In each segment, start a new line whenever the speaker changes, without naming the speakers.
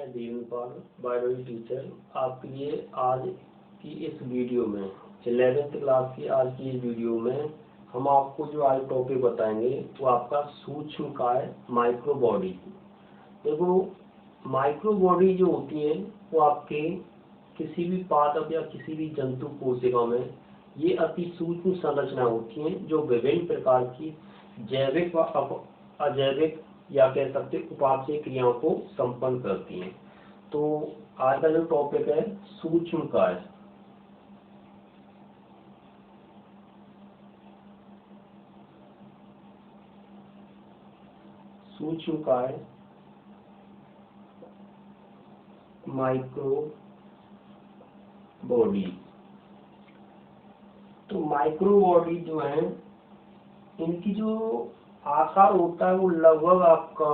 मैं Devendrapal biology teacher आपके लिए आज की इस वीडियो में 11th क्लास की आज की इस वीडियो में हम आपको जो आज टॉपिक बताएंगे वो आपका सूक्ष्मकाय माइक्रो बॉडी। देखो, माइक्रो बॉडी जो होती है वो आपके किसी भी पादप या किसी भी जंतु कोशिका में ये अति सूक्ष्म संरचना होती हैं जो विभिन्न प्रकार की जैविक व अजैविक या कह सकते उपापचय क्रियाओं को संपन्न करती हैं। तो आज का जो टॉपिक है सूक्ष्मकाय। सूक्ष्मकाय माइक्रो बॉडी। तो माइक्रो बॉडी जो है इनकी जो आकार होता है वो लगभग आपका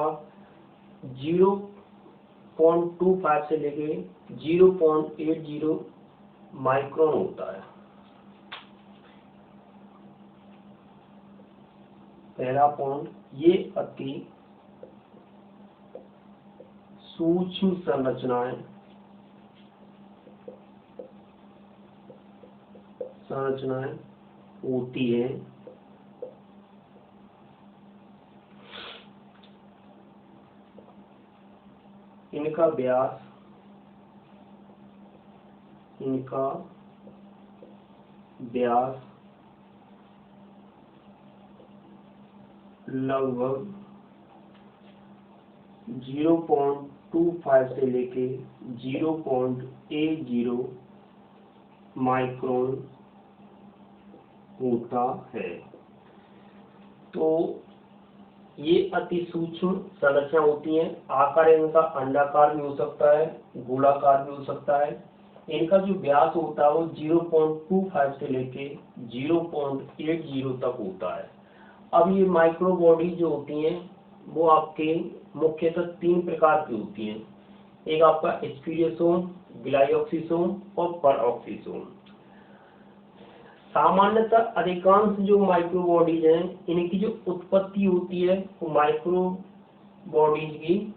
0.25 से लेके 0.80 माइक्रोन होता है। पहला पॉइंट, ये अति सूक्ष्म संरचनाएं होती है। इनका व्यास लगभग 0.25 से लेके 0.80 माइक्रोन होता है। तो ये अति सूक्ष्म संरचना होती हैं। आकार इनका अंडाकार भी हो सकता है, गोलाकार भी हो सकता है। इनका जो व्यास होता है वो 0.25 से लेके 0.80 तक होता है। अब ये माइक्रो बॉडी जो होती हैं वो आपके मुख्यतः 3 प्रकार की होती हैं। एक आपका स्पीरोसोम, ग्लाइऑक्सिसोम और परऑक्सिसोम। सामान्यतः अधिकांश जो माइक्रो बॉडीज हैं इनकी जो उत्पत्ति होती है वो माइक्रो बॉडीज की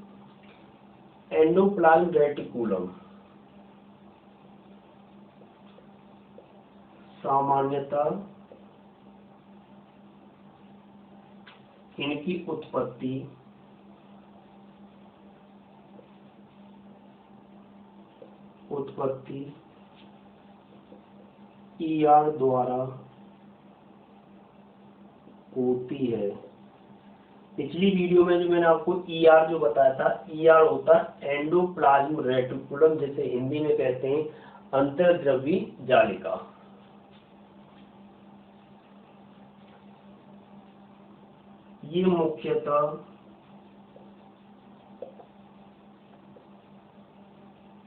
एंडोप्लाज्म रेटिकुलम, सामान्यतः इनकी उत्पत्ति ईआर द्वारा होती है। पिछली वीडियो में जो मैंने आपको ईआर जो बताया था, ईआर होता है एंडोप्लाज्म रेटिकुलम, जिसे हिंदी में कहते हैं अंतर्द्रव्यी जालिका। ये मुख्यतः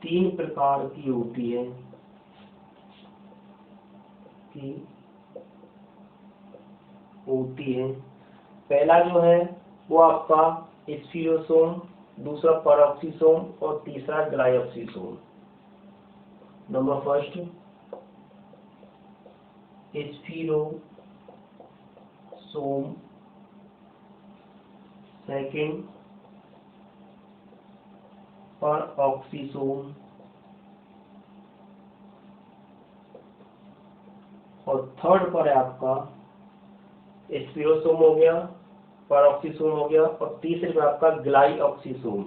3 प्रकार की होती है पहला जो है वो आपका स्पीरोसोम, दूसरा परऑक्सिसोम और तीसरा ग्लाइऑक्सिसोम। नंबर फर्स्ट स्पीरोसोम, सेकंड परऑक्सिसोम और थर्ड पर है आपका स्पीरोसोम हो गया, परऑक्सिसोम हो गया और तीसरे पे आपका ग्लाइऑक्सिसोम।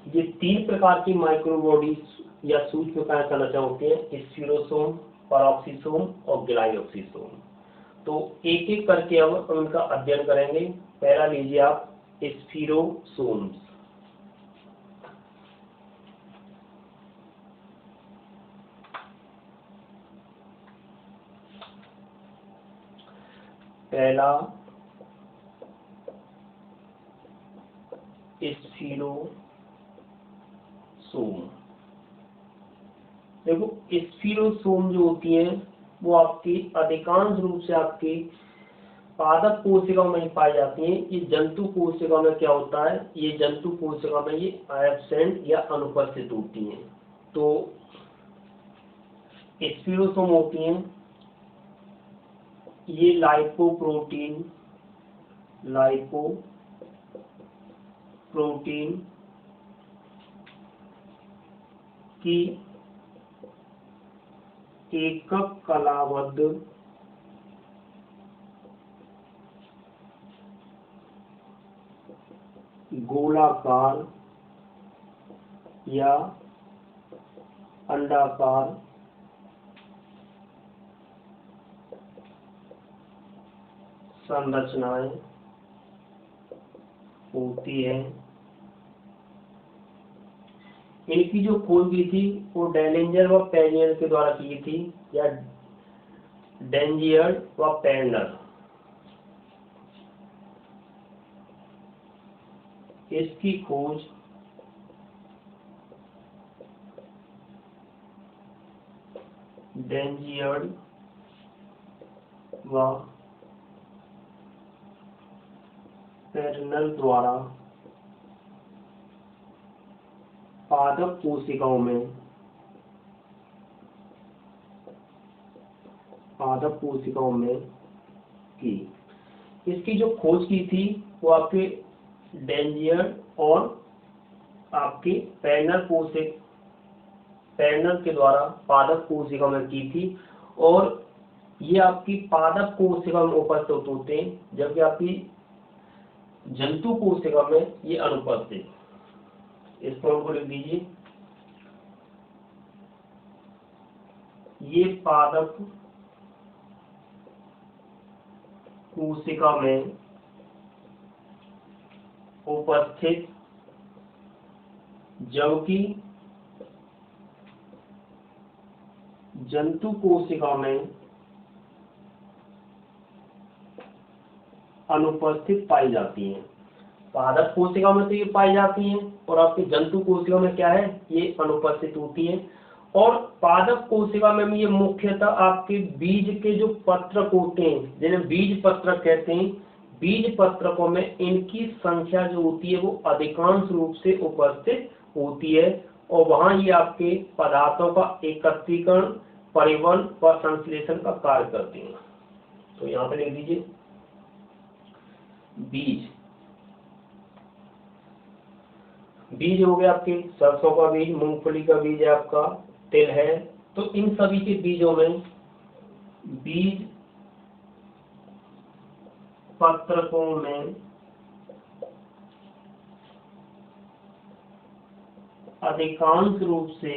ये 3 प्रकार की माइक्रो बॉडीज या सूक्ष्मकाय संरचना होती है, स्पीरोसोम, परऑक्सिसोम और ग्लाइऑक्सिसोम। तो एक एक करके हम उनका अध्ययन करेंगे। पहला लीजिए आप स्पीरोसोम्स। पहला स्पीरोसोम। देखो, स्पीरोसोम जो होती हैं वो आपकी अधिकांश रूप से आपकी पादप कोशिका में पाई जाती हैं। ये जंतु कोशिका में क्या होता है, ये जंतु कोशिका में ये एब्सेंट या अनुपस्थित होती हैं। तो स्पीरोसोम होती हैं ये लाइपोप्रोटीन की एकक कलाबद्ध गोलाकार या अंडाकार संरचनाएं होती है। इनकी जो खोज की थी वो डेलिंजर व पेनियर के द्वारा की थी, या डेंजियर व पेर्नर। इसकी खोज डेंजियर व पेर्नर द्वारा पादप कोशिकाओं में की। इसकी जो खोज की थी वो आपके डेंजियर और आपके पेर्नर के द्वारा पादप कोशिकाओं में की थी, और ये आपकी पादप कोशिका में उपस्थित होते हैं, जबकि आपकी जंतु कोशिका में ये अनुपस्थित। इस फॉर्म को लिख दीजिए। ये पादप कोशिका में उपस्थित, जबकि जंतु कोशिका में अनुपस्थित पाई जाती हैं। पादप कोशिका में तो ये पाई जाती हैं, और आपकी जंतु कोशिका में क्या है, ये अनुपस्थित होती है। और पादप कोशिका में ये मुख्यतः आपके बीज के जो पत्रक होते हैं, जिन्हें बीज पत्रक कहते हैं, बीज पत्रकों में इनकी संख्या जो होती है वो अधिकांश रूप से उपस्थित होती है, और वहां ये आपके पदार्थों का एकत्रीकरण, परिवहन व संश्लेषण का कार्य करती हैं। तो यहाँ पे लिख दीजिए बीज हो गया आपके सरसों का बीज, मूंगफली का बीज है, आपका तिल है। तो इन सभी के बीजों में बीज पत्रकों में अधिकांश रूप से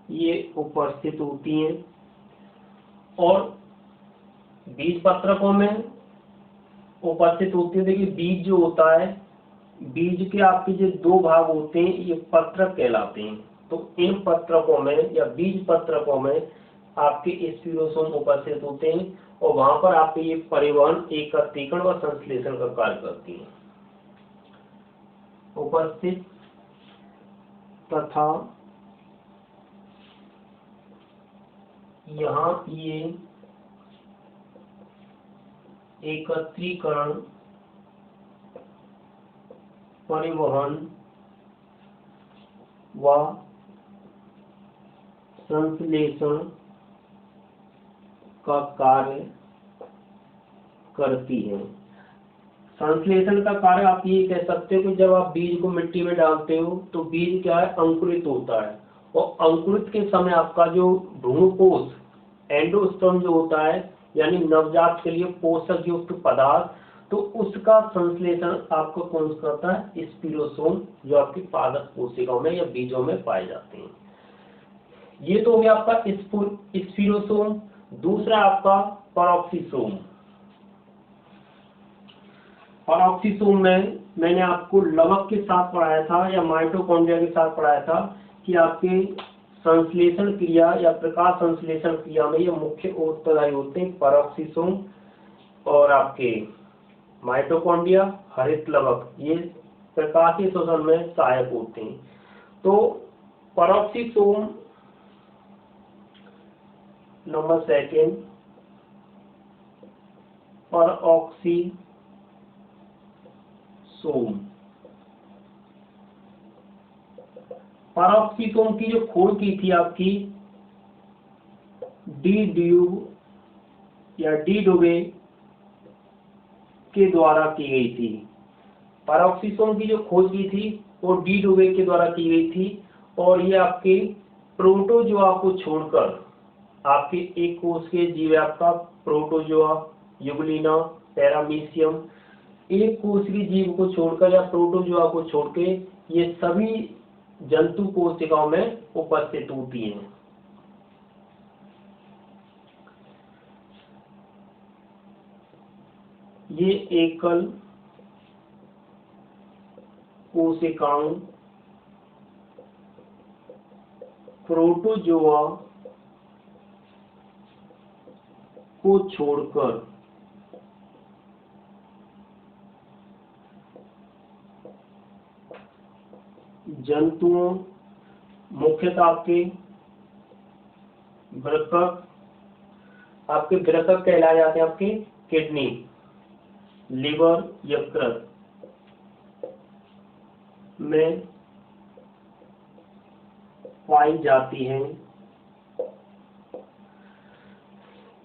ये उपस्थित होती हैं, और बीज पत्रकों में उपस्थित होती है। देखिए बीज जो होता है, बीज के आपके जो दो भाग होते हैं ये पत्रक कहलाते हैं। तो इन पत्रकों में या बीज पत्रकों में आपके स्पिरोसोम उपस्थित होते हैं, और वहां पर आपके ये परिवहन, एकत्रीकरण व संश्लेषण का कार्य करती है। उपस्थित तथा यहाँ ये एकत्रीकरण, परिवहन व संश्लेषण का कार्य करती है। संश्लेषण का कार्य आप ये कह सकते हो कि जब आप बीज को मिट्टी में डालते हो तो बीज क्या है, अंकुरित होता है, और अंकुरित के समय आपका जो भ्रूणकोश, एंडोस्पर्म जो होता है, यानी नवजात के लिए पोषक युक्त पदार्थ, तो उसका संश्लेषण आपको कौन करता है, स्पिरोसोम, जो आपकी पादप कोशिकाओं में या बीजों में पाए जाते हैं। ये तो हो गया आपका स्पिरोसोम। दूसरा आपका पराक्सीसोम। पराक्सीसोम में मैंने आपको लवक के साथ पढ़ाया था या माइटोकॉन्ड्रिया के साथ पढ़ाया था कि आपके संश्लेषण क्रिया या प्रकाश संश्लेषण क्रिया में ये मुख्य उत्तरदायी होते हैं, पराक्सीसोम और आपके माइटोकॉन्ड्रिया, हरित लवक, ये प्रकाशीय शोषण में सहायक होते हैं। तो पराक्सीसोम नंबर सेकेंड, पराक्सीसोम पैरोक्सिसोम की जो खोज की थी आपकी डी डुबे के द्वारा की गई थी। पैरोक्सिसोम की जो खोज की थी वो डी डुबे के द्वारा की गई थी और ये आपके प्रोटोजोआ को छोड़कर आपके एक कोष के जीव आपका प्रोटोजोआ, यूग्लिना, पैरामीशियम, एक कोषीय जीव को छोड़कर या प्रोटोजोआ को छोड़कर ये सभी जंतु कोशिकाओं में उपस्थित होती हैं। ये एकल कोशिकाओं प्रोटोजोआ को छोड़कर जंतुओं मुख्यतः आपके वृक्क कहलाए जाते हैं आपके किडनी, लिवर, यकृत में पाई जाती हैं।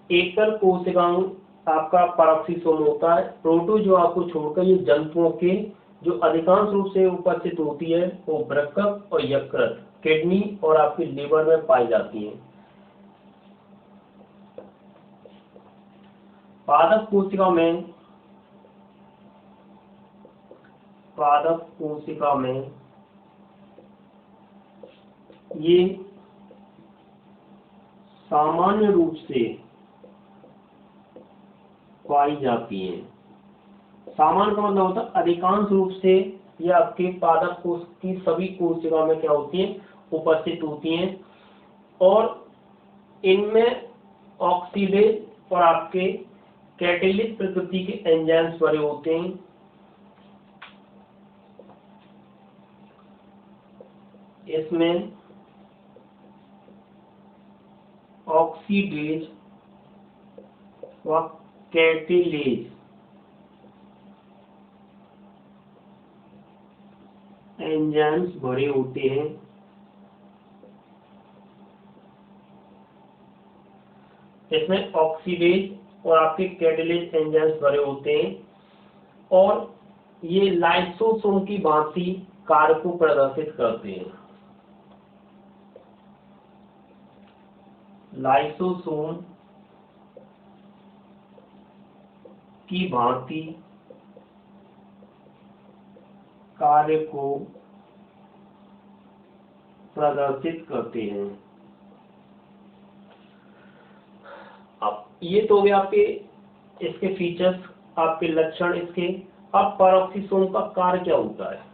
एकल कोशिकाओं आपका पैरोक्सिसोम होता है। प्रोटोजोआ को छोड़कर ये जंतुओं के जो अधिकांश रूप से उपस्थित होती है वो वृक्क और यकृत, किडनी और आपके लिवर में पाई जाती हैं। पादप कोशिका में ये सामान्य रूप से पाई जाती हैं। सामान्य का मतलब होता है अधिकांश रूप से ये आपके पादप कोश की सभी कोशिकाओं में क्या होती है, उपस्थित होती हैं और इनमें ऑक्सीडेज और आपके कैटेलिस प्रकृति के एंजाइम्स भरे होते हैं। इसमें ऑक्सीडेज व कैटेलेज एंजाइम्स भरे होते हैं। इसमें ऑक्सीडेज और आपके कैटेलेज एंजाइम्स भरे होते हैं और ये लाइसोसोम की भांति कार्य को प्रदर्शित करते हैं। लाइसोसोम की भांति कार्य को प्रदर्शित करते हैं। अब ये तो हो गया आपके इसके फीचर्स, आपके लक्षण इसके। अब पैरोक्सिसोम का कार्य क्या होता है?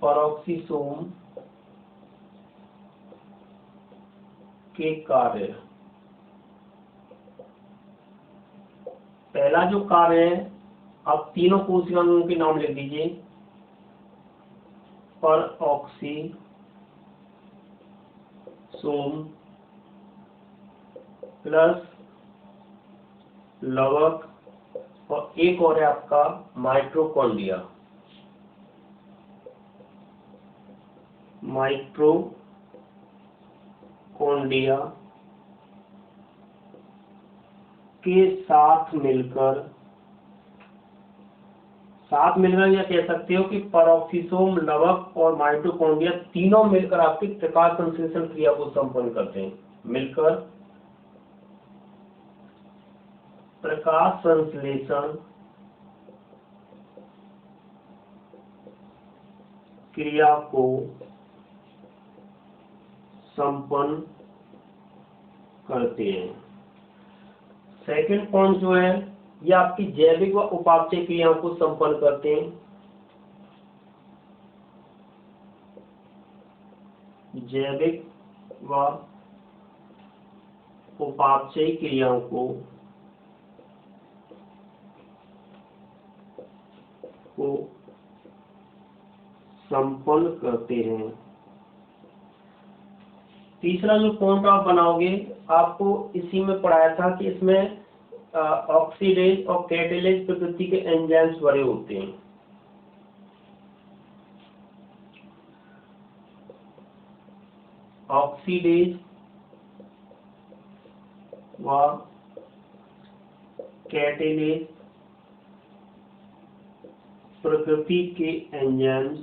पैरोक्सिसोम के कार्य, पहला जो कार्य है, आप तीनों कोशिकाओं के नाम लिख दीजिए। पैरोक्सिसोम प्लस लवक और एक और है आपका माइटोकॉन्ड्रिया। माइटोकॉन्ड्रिया के साथ मिलकर या कह सकते हो कि पैरोक्सिसोम, लवक और माइटोकॉन्ड्रिया तीनों मिलकर आपकी प्रकाश संश्लेषण क्रिया को संपन्न करते हैं। मिलकर प्रकाश संश्लेषण क्रिया को संपन्न करते हैं। सेकंड पॉइंट जो है, ये आपकी जैविक व उपापचय क्रियाओं को संपन्न करते हैं। जैविक व उपापचय क्रियाओं को संपन्न करते हैं। तीसरा जो पॉइंट आप बनाओगे, आपको इसी में पढ़ाया था कि इसमें ऑक्सीडेज और कैटालेज प्रकृति के एंजाइम्स भरे होते हैं। ऑक्सीडेज व कैटालेज प्रकृति के एंजाइम्स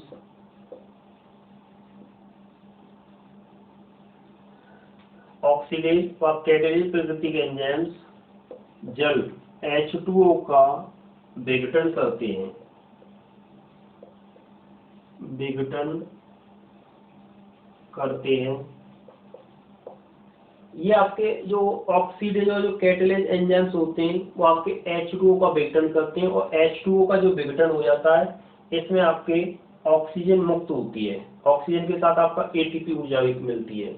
ऑक्सीडेज व कैटालेज प्रकृति के एंजाइम्स जल H2O का विघटन करते हैं, विघटन करते हैं। ये आपके जो ऑक्सीडेज और जो कैटालेज एंजाइम्स होते हैं वो आपके H2O का विघटन करते हैं, और H2O का जो विघटन हो जाता है इसमें आपके ऑक्सीजन मुक्त होती है, ऑक्सीजन के साथ आपका ATP ऊर्जा भी मिलती है।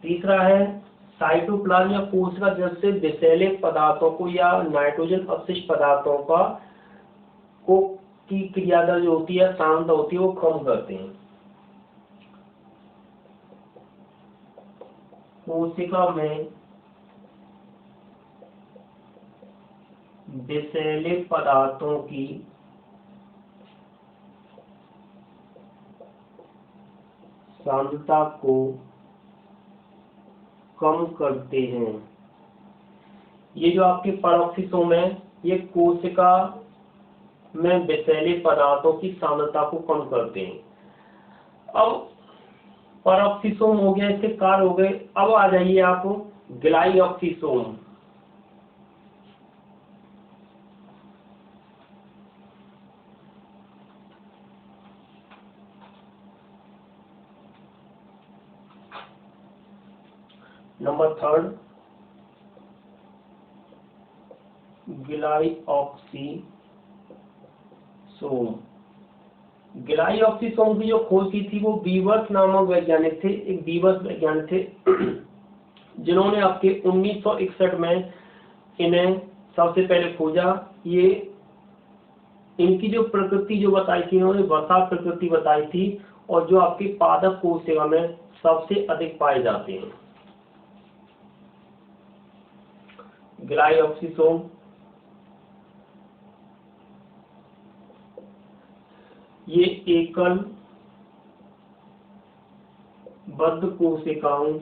तीसरा है साइटोप्लाज्म या कोशिका जल से विषैले पदार्थों को या नाइट्रोजन अपशिष्ट पदार्थों का की क्रिया दर जो होती है, सांद्रता होती है, वो कम करते हैं। कोशिका में विषैले पदार्थों की सांद्रता को कम करते हैं। ये जो आपके परोक्सीसोम है, ये कोशिका में विषैले पदार्थों की सांद्रता को कम करते हैं। अब परोक्सीसोम हो गया, इसके कार्य हो गए। अब आ जाइए आप ग्लाइऑक्सीसोम। Number 3 glyoxysome. ग्लाइऑक्सीसोम की जो खोज की थी वो बीवर्स नामक वैज्ञानिक थे, एक बीवर्स वैज्ञानिक थे जिन्होंने आपके 1961 में इन्हें सबसे पहले खोजा। ये इनकी जो प्रकृति जो बताई थी, इन्होंने वसा प्रकृति बताई थी, और जो आपकी पादप कोशिका में सबसे अधिक पाए जाते हैं। ग्लाइऑक्सीसोम ये एकल बद्ध कोशिकाओं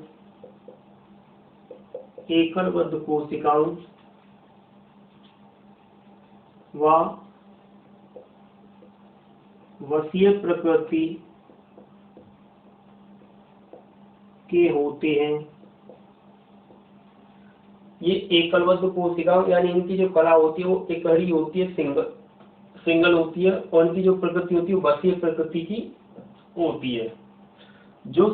व वसीय प्रकृति के होते हैं। ये एकलबद्ध कोशिकाओं यानी इनकी जो कला होती है वो एकहरी होती है, सिंगल होती है, और इनकी जो प्रकृति होती है वसीय प्रकृति की होती है, जो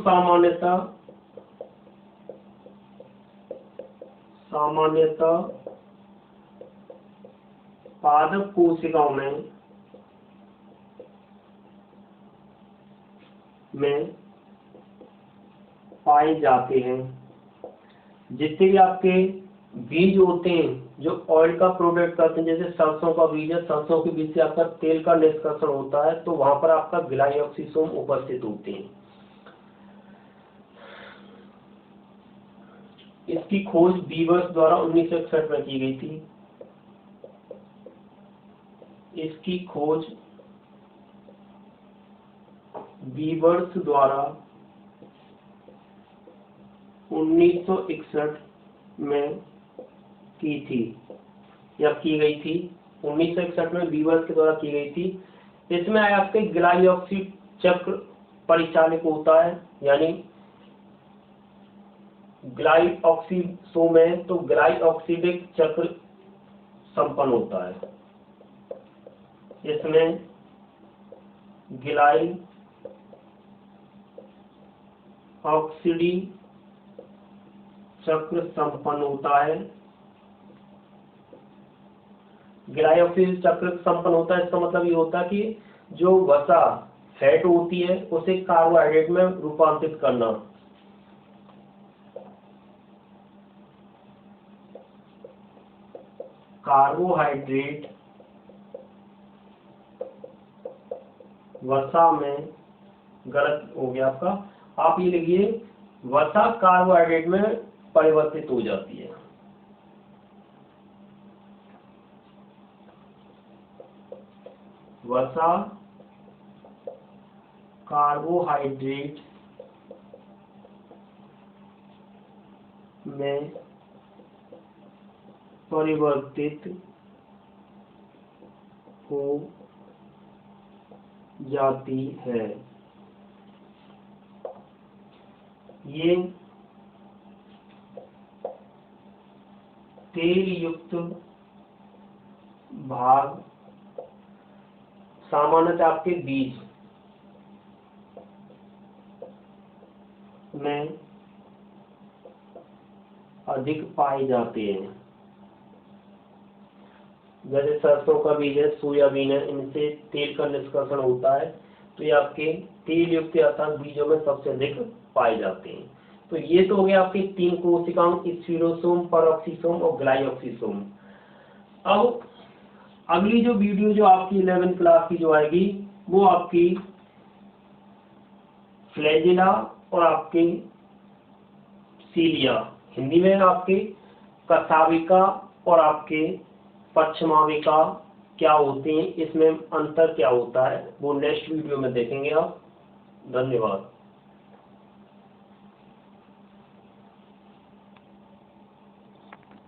सामान्यतः पादप कोशिकाओं में पाए जाते हैं। जितने भी आपके बीज होते हैं जो ऑयल का प्रोडक्ट करते हैं, जैसे सरसों का बीज है, सरसों के बीज से आपका तेल का निष्कर्षण होता है, तो वहां पर आपका ग्लाइऑक्सीसोम उपस्थित होते हैं। इसकी खोज बीवर्स द्वारा 1961 में की गई थी। इसकी खोज बीवर्स द्वारा 1961 में की थी या की गई थी। 1961 में बीवर्स के द्वारा की गई थी। इसमें आपके ग्लाइऑक्सी चक्र परिचालित होता है, यानी ग्लाइऑक्सीसोम में तो ग्लाइऑक्सीडिक चक्र संपन्न होता है। इसमें ग्लाइऑक्सीडी चक्र संपन्न होता है। ग्लाइऑक्सीडी चक्र संपन्न होता है, इसका मतलब ये होता है कि जो वसा फैट होती है उसे कार्बोहाइड्रेट में रूपांतरित करना। कार्बोहाइड्रेट वसा में, गलत हो गया आपका, आप ये लिखिए वसा कार्बोहाइड्रेट में परिवर्तित हो जाती है। वसा कार्बोहाइड्रेट में परिवर्तित हो जाती है। ये तेल युक्त भाग सामान्यतः आपके बीज में अधिक पाए जाते हैं। जैसे सरसों का बीज है, सोयाबीन है, इनसे तेल का निष्कर्षण होता है, तो ये आपके तेल युक्त अर्थात बीजों में सबसे अधिक पाए जाते हैं। तो ये तो हो गया आपके 3 कोशिकाओं, स्फीरोसोम, पेरोक्सिसोम और ग्लाइओक्सिसोम। अब अगली जो वीडियो जो आपकी 11th क्लास की जो आएगी वो आपकी फ्लैजेला और आपके सीलिया, हिंदी में आपके कशाविका और आपके पश्चिमाविका क्या होते हैं, इसमें अंतर क्या होता है, वो नेक्स्ट वीडियो में देखेंगे आप। धन्यवाद।